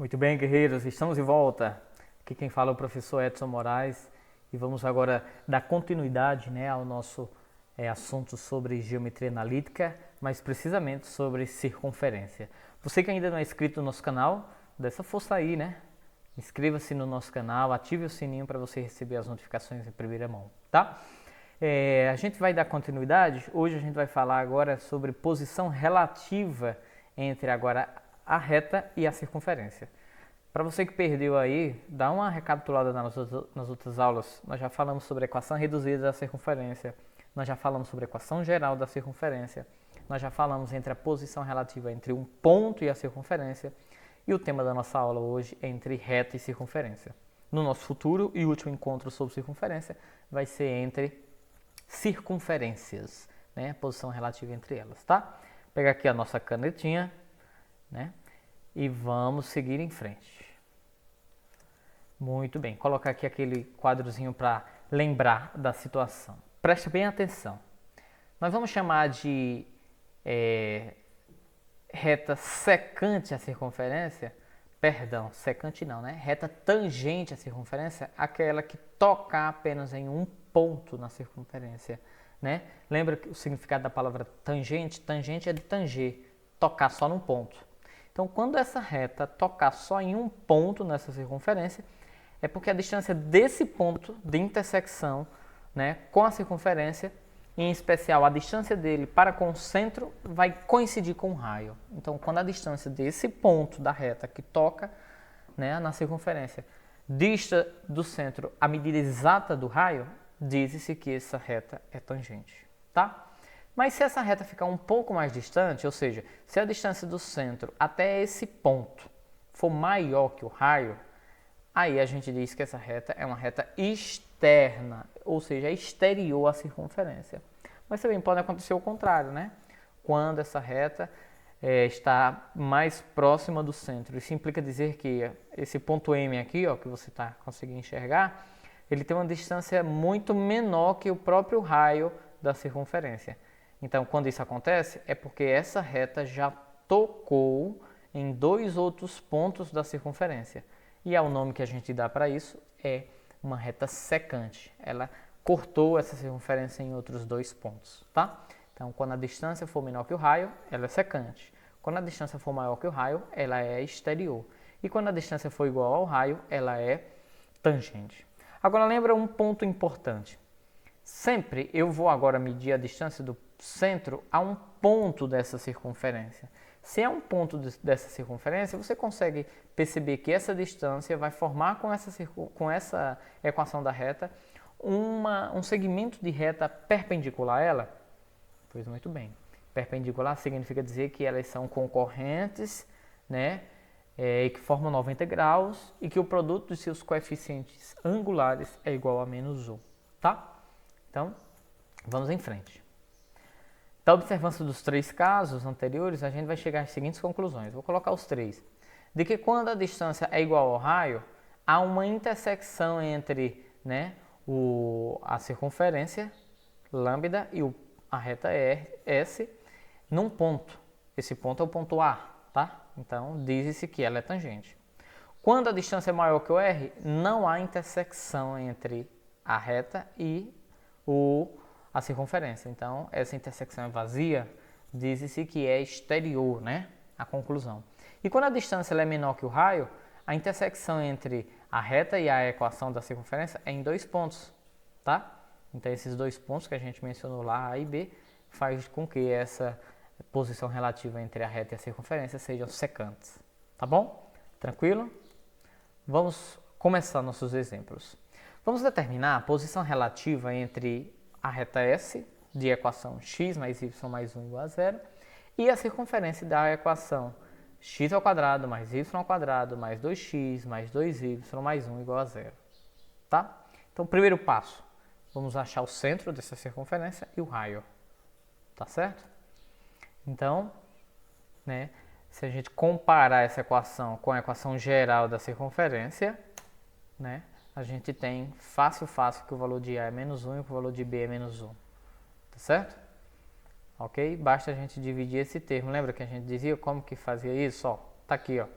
Muito bem, guerreiros, estamos de volta. Aqui quem fala é o professor Edson Moraes e vamos agora dar continuidade, ao nosso assunto sobre geometria analítica, mas precisamente sobre circunferência. Você que ainda não é inscrito no nosso canal, dê essa força aí, Inscreva-se no nosso canal, ative o sininho para você receber as notificações em primeira mão, tá? A gente vai dar continuidade. Hoje a gente vai falar agora sobre posição relativa entre agora a reta e a circunferência. Para você que perdeu aí, dá uma recapitulada nas outras aulas. Nós já falamos sobre a equação reduzida da circunferência, nós já falamos sobre a equação geral da circunferência, nós já falamos entre a posição relativa entre um ponto e a circunferência, e o tema da nossa aula hoje é entre reta e circunferência. No nosso futuro e último encontro sobre circunferência vai ser entre circunferências, a posição relativa entre elas, tá? Vou pegar aqui a nossa canetinha, e vamos seguir em frente. Muito bem, colocar aqui aquele quadrozinho para lembrar da situação. Preste bem atenção. Nós vamos chamar de reta secante à circunferência, perdão, secante não, Reta tangente à circunferência, aquela que toca apenas em um ponto na circunferência, Lembra que o significado da palavra tangente? Tangente é de tanger, tocar só num ponto. Então, quando essa reta tocar só em um ponto nessa circunferência, é porque a distância desse ponto de intersecção, com a circunferência, em especial a distância dele para com o centro, vai coincidir com o raio. Então, quando a distância desse ponto da reta que toca, na circunferência dista do centro a medida exata do raio, diz-se que essa reta é tangente, tá? Mas se essa reta ficar um pouco mais distante, ou seja, se a distância do centro até esse ponto for maior que o raio, aí a gente diz que essa reta é uma reta externa, ou seja, exterior à circunferência. Mas também pode acontecer o contrário, Quando essa reta está mais próxima do centro. Isso implica dizer que esse ponto M aqui, que você está conseguindo enxergar, ele tem uma distância muito menor que o próprio raio da circunferência. Então, quando isso acontece, é porque essa reta já tocou em dois outros pontos da circunferência. E o nome que a gente dá para isso é uma reta secante. Ela cortou essa circunferência em outros dois pontos, tá? Então, quando a distância for menor que o raio, ela é secante. Quando a distância for maior que o raio, ela é exterior. E quando a distância for igual ao raio, ela é tangente. Agora, lembra um ponto importante. Sempre eu vou agora medir a distância do centro a um ponto dessa circunferência. Se é um ponto dessa circunferência, você consegue perceber que essa distância vai formar com essa equação da reta um segmento de reta perpendicular a ela? Pois muito bem. Perpendicular significa dizer que elas são concorrentes, e que formam 90 graus e que o produto dos seus coeficientes angulares é igual a menos 1, tá? Então, vamos em frente. Da observância dos três casos anteriores, a gente vai chegar às seguintes conclusões. Vou colocar os três. De que quando a distância é igual ao raio, há uma intersecção entre a circunferência, lambda, e a reta S, num ponto. Esse ponto é o ponto A, tá? Então, diz-se que ela é tangente. Quando a distância é maior que o R, não há intersecção entre a reta e a circunferência. Então, essa intersecção é vazia, diz-se que é exterior, a conclusão. E quando a distância é menor que o raio, a intersecção entre a reta e a equação da circunferência é em dois pontos, tá? Então, esses dois pontos que a gente mencionou lá, A e B, faz com que essa posição relativa entre a reta e a circunferência sejam secantes, tá bom? Tranquilo? Vamos começar nossos exemplos. Vamos determinar a posição relativa entre a reta S, de equação x mais y mais 1 igual a 0, e a circunferência da equação x ao quadrado mais y ao quadrado mais 2x mais 2y mais 1 igual a 0. Tá? Então, primeiro passo, vamos achar o centro dessa circunferência e o raio. Tá certo? Então, se a gente comparar essa equação com a equação geral da circunferência, a gente tem fácil que o valor de A é menos 1 e que o valor de B é menos 1. Tá certo? Ok? Basta a gente dividir esse termo. Lembra que a gente dizia como que fazia isso? Ó, tá aqui, ó.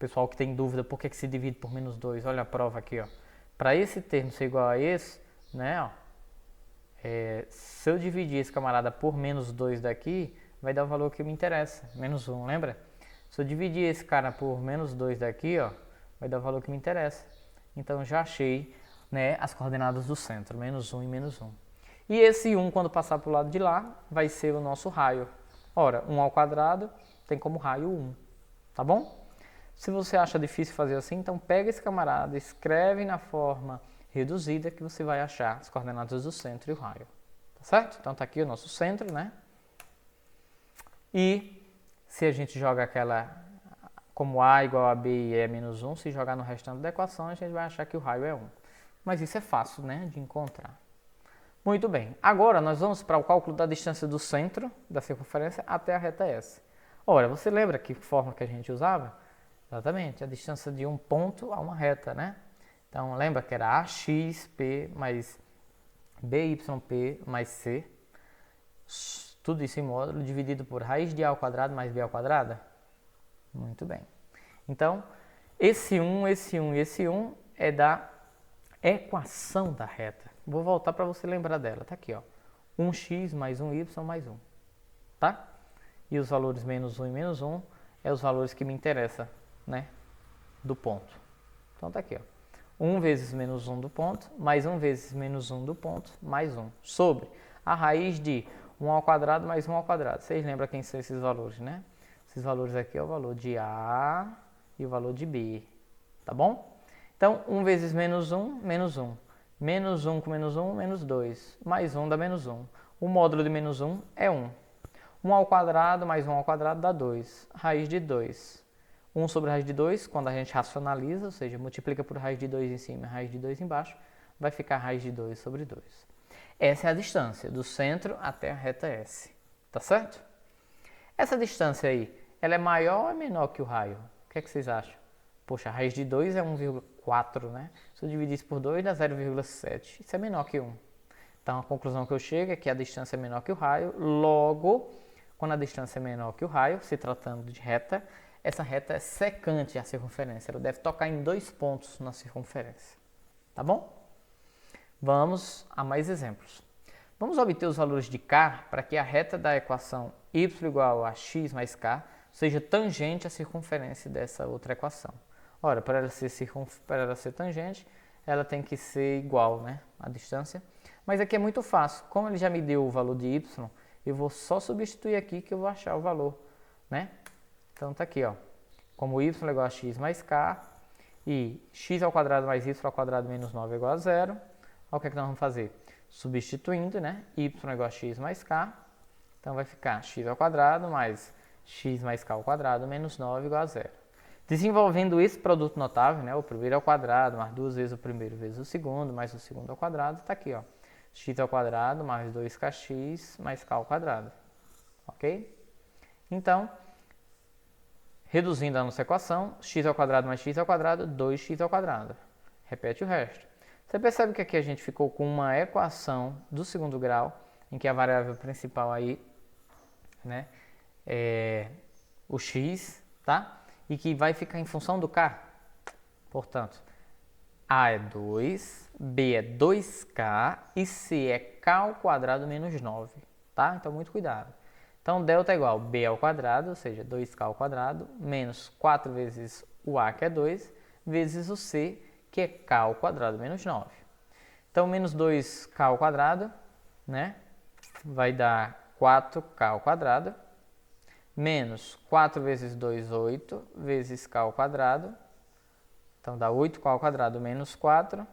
Pessoal que tem dúvida por que se divide por menos 2, olha a prova aqui, ó. Para esse termo ser igual a esse, né, ó, se eu dividir esse camarada por menos 2 daqui, vai dar o valor que me interessa, menos 1, lembra? Se eu dividir esse cara por menos 2 daqui, ó, vai dar o valor que me interessa. Então já achei, né, as coordenadas do centro, menos 1 e menos 1. E esse 1, quando passar para o lado de lá, vai ser o nosso raio. Ora, 1 ao quadrado tem como raio 1, tá bom? Se você acha difícil fazer assim, então pega esse camarada, escreve na forma reduzida que você vai achar as coordenadas do centro e o raio. Tá certo? Então tá aqui o nosso centro, né? E se a gente joga aquela, como A igual a B e E é menos 1, se jogar no restante da equação, a gente vai achar que o raio é 1. Mas isso é fácil, né, de encontrar. Muito bem. Agora nós vamos para o cálculo da distância do centro da circunferência até a reta S. Ora, você lembra que forma que a gente usava? Exatamente, a distância de um ponto a uma reta, né? Então, lembra que era AXP mais BYP mais C, tudo isso em módulo, dividido por raiz de A ao quadrado mais B ao quadrado? Muito bem. Então, esse 1 e esse 1 é da equação da reta. Vou voltar para você lembrar dela, tá aqui, ó. 1x mais 1y mais 1, tá? E os valores menos 1 e menos 1 é os valores que me interessam, né, do ponto. Então tá aqui, ó. 1 vezes menos 1 do ponto, mais 1 vezes menos 1 do ponto, mais 1, sobre a raiz de 1 ao quadrado mais 1 ao quadrado. Vocês lembram quem são esses valores, né? Esses valores aqui é o valor de A e o valor de B, tá bom? Então, 1 vezes menos 1, menos 1. Menos 1 com menos 1, menos 2. Mais 1 dá menos 1. O módulo de menos 1 é 1. 1 ao quadrado mais 1 ao quadrado dá 2. Raiz de 2. 1 sobre raiz de 2, quando a gente racionaliza, ou seja, multiplica por raiz de 2 em cima e raiz de 2 embaixo, vai ficar raiz de 2 sobre 2. Essa é a distância do centro até a reta S. Tá certo? Essa distância aí, ela é maior ou é menor que o raio? O que é que vocês acham? Poxa, a raiz de 2 é 1,4, né? Se eu dividir isso por 2, dá 0,7. Isso é menor que 1. Então, a conclusão que eu chego é que a distância é menor que o raio. Logo, quando a distância é menor que o raio, se tratando de reta, essa reta é secante à circunferência. Ela deve tocar em 2 pontos na circunferência. Tá bom? Vamos a mais exemplos. Vamos obter os valores de K para que a reta da equação y igual a x mais k seja tangente à circunferência dessa outra equação. Ora, para ela ser tangente, ela tem que ser igual, né, a distância. Mas aqui é muito fácil. Como ele já me deu o valor de y, eu vou só substituir aqui que eu vou achar o valor, né? Então tá aqui, ó. Como y é igual a x mais k e x ao quadrado mais y ao quadrado menos 9 é igual a 0. Olha o que é que nós vamos fazer? Substituindo, né? Y é igual a x mais k. Então vai ficar x ao quadrado mais x mais k ao quadrado menos 9 igual a 0. Desenvolvendo esse produto notável, né? O primeiro ao quadrado mais 2 vezes o primeiro vezes o segundo, mais o segundo ao quadrado, está aqui, ó. X ao quadrado mais 2kx mais k ao quadrado. Ok? Então, reduzindo a nossa equação, x ao quadrado mais x ao quadrado, 2x ao quadrado. Repete o resto. Você percebe que aqui a gente ficou com uma equação do segundo grau, em que a variável principal aí, né, é o x, tá? E que vai ficar em função do k. Portanto, A é 2, B é 2k e C é k ao quadrado menos 9, tá? Então, muito cuidado. Então, delta é igual a b ao quadrado, ou seja, 2k ao quadrado, menos 4 vezes o a, que é 2, vezes o c, que é k ao quadrado menos 9. Então, menos 2k ao quadrado, né, vai dar 4k ao quadrado, menos 4 vezes 2, 8, vezes k ao quadrado. Então, dá 8k ao quadrado menos 4.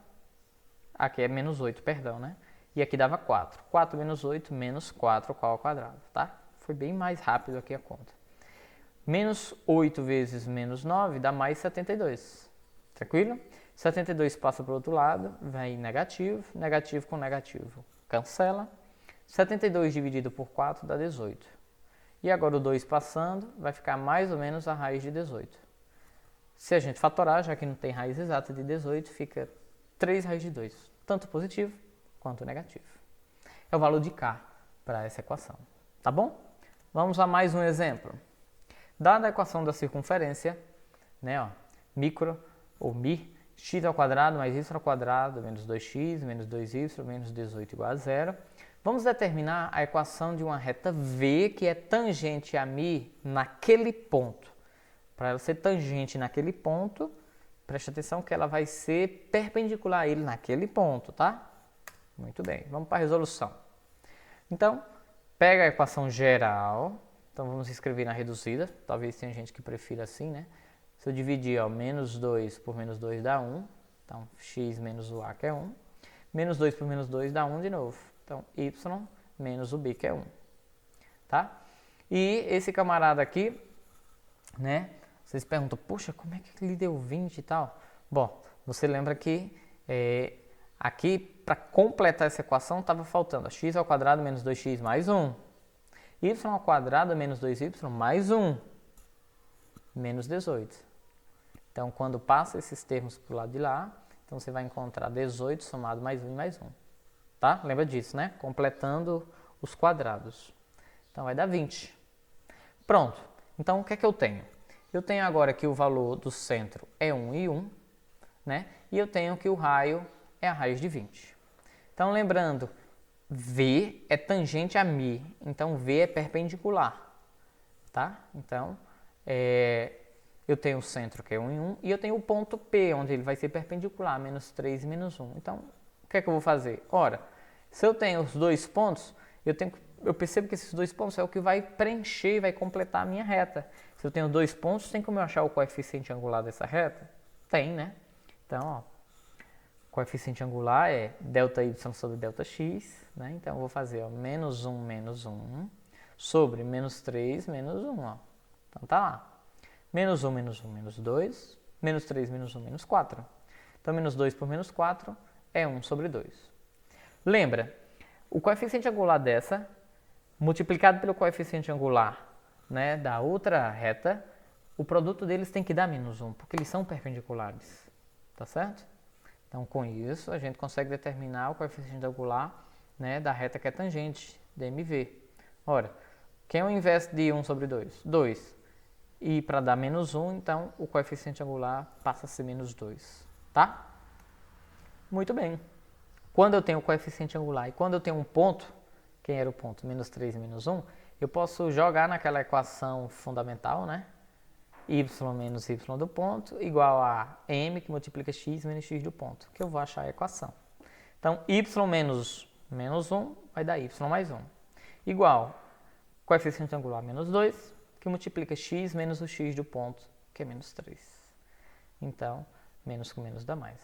Aqui é menos 8, perdão, né? E aqui dava 4. 4 menos 8, menos 4k ao quadrado, tá? Foi bem mais rápido aqui a conta. Menos 8 vezes menos 9 dá mais 72. Tranquilo? 72 passa para o outro lado, vem negativo, negativo com negativo, cancela. 72 dividido por 4 dá 18. E agora o 2 passando, vai ficar mais ou menos a raiz de 18. Se a gente fatorar, já que não tem raiz exata de 18, fica 3 raiz de 2, tanto positivo quanto negativo. É o valor de K para essa equação, tá bom? Vamos a mais um exemplo. Dada a equação da circunferência, né? Ó, micro ou mi, x ao quadrado mais y ao quadrado menos 2x menos 2y menos 18 igual a zero. Vamos determinar a equação de uma reta V que é tangente a mi naquele ponto. Para ela ser tangente naquele ponto, preste atenção que ela vai ser perpendicular a ele naquele ponto, tá? Muito bem, vamos para a resolução. Então, pega a equação geral, então vamos escrever na reduzida, talvez tenha gente que prefira assim, né? Se eu dividir, ó, menos 2 por menos 2 dá 1, então x menos o a que é 1, menos 2 por menos 2 dá 1 de novo, então y menos o b que é 1, tá? E esse camarada aqui, né? Vocês perguntam, poxa, como é que ele deu 20 e tal? Bom, você lembra que aqui, para completar essa equação, estava faltando x ao quadrado menos 2x mais 1. Y ao quadrado menos 2y mais 1. Menos 18. Então, quando passa esses termos para o lado de lá, então você vai encontrar 18 somado mais 1 e mais 1. Tá? Lembra disso, né? Completando os quadrados. Então, vai dar 20. Pronto. Então, o que é que eu tenho? Eu tenho agora que o valor do centro é 1 e 1, né? E eu tenho que o raio é a raiz de 20. Então, lembrando, V é tangente a mi, então V é perpendicular, tá? Então, eu tenho o centro que é 1 e 1 e eu tenho o ponto P, onde ele vai ser perpendicular, menos 3 e menos 1. Então, o que é que eu vou fazer? Ora, se eu tenho os dois pontos, eu percebo que esses dois pontos é o que vai preencher e vai completar a minha reta. Se eu tenho dois pontos, tem como eu achar o coeficiente angular dessa reta? Tem, né? Então, ó, o coeficiente angular é ΔY sobre ΔX, né? Então, eu vou fazer, ó, menos 1 sobre menos 3 menos 1, ó. Então, tá lá. Menos 1, menos 1, menos 2, menos 3, menos 1, menos 4. Então, menos 2 por menos 4 é 1 sobre 2. Lembra, o coeficiente angular dessa, multiplicado pelo coeficiente angular, né, da outra reta, o produto deles tem que dar menos 1, porque eles são perpendiculares. Tá certo? Então, com isso, a gente consegue determinar o coeficiente angular, né, da reta que é tangente, DMV. Ora, quem é o inverso de 1 sobre 2? 2. E para dar menos 1, então, o coeficiente angular passa a ser menos 2. Tá? Muito bem. Quando eu tenho o coeficiente angular e quando eu tenho um ponto, quem era o ponto? Menos 3 e menos 1, eu posso jogar naquela equação fundamental, né? Y menos y do ponto igual a m que multiplica x menos x do ponto, que eu vou achar a equação. Então, y menos 1 vai dar y mais 1. Igual coeficiente angular menos 2, que multiplica x menos o x do ponto, que é menos 3. Então, menos com menos dá mais.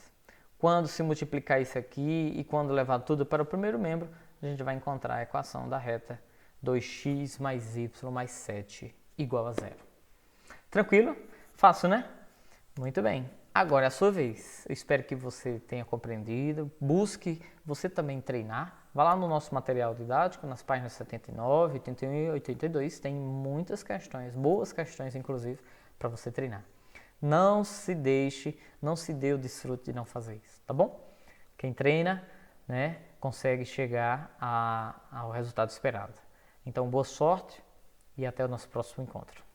Quando se multiplicar isso aqui e quando levar tudo para o primeiro membro, a gente vai encontrar a equação da reta 2x mais y mais 7 igual a 0. Tranquilo? Fácil, né? Muito bem. Agora é a sua vez. Eu espero que você tenha compreendido. Busque você também treinar. Vá lá no nosso material didático, nas páginas 79, 81 e 82. Tem muitas questões, boas questões inclusive, para você treinar. Não se dê o desfrute de não fazer isso, tá bom? Quem treina, né, consegue chegar ao resultado esperado. Então, boa sorte e até o nosso próximo encontro.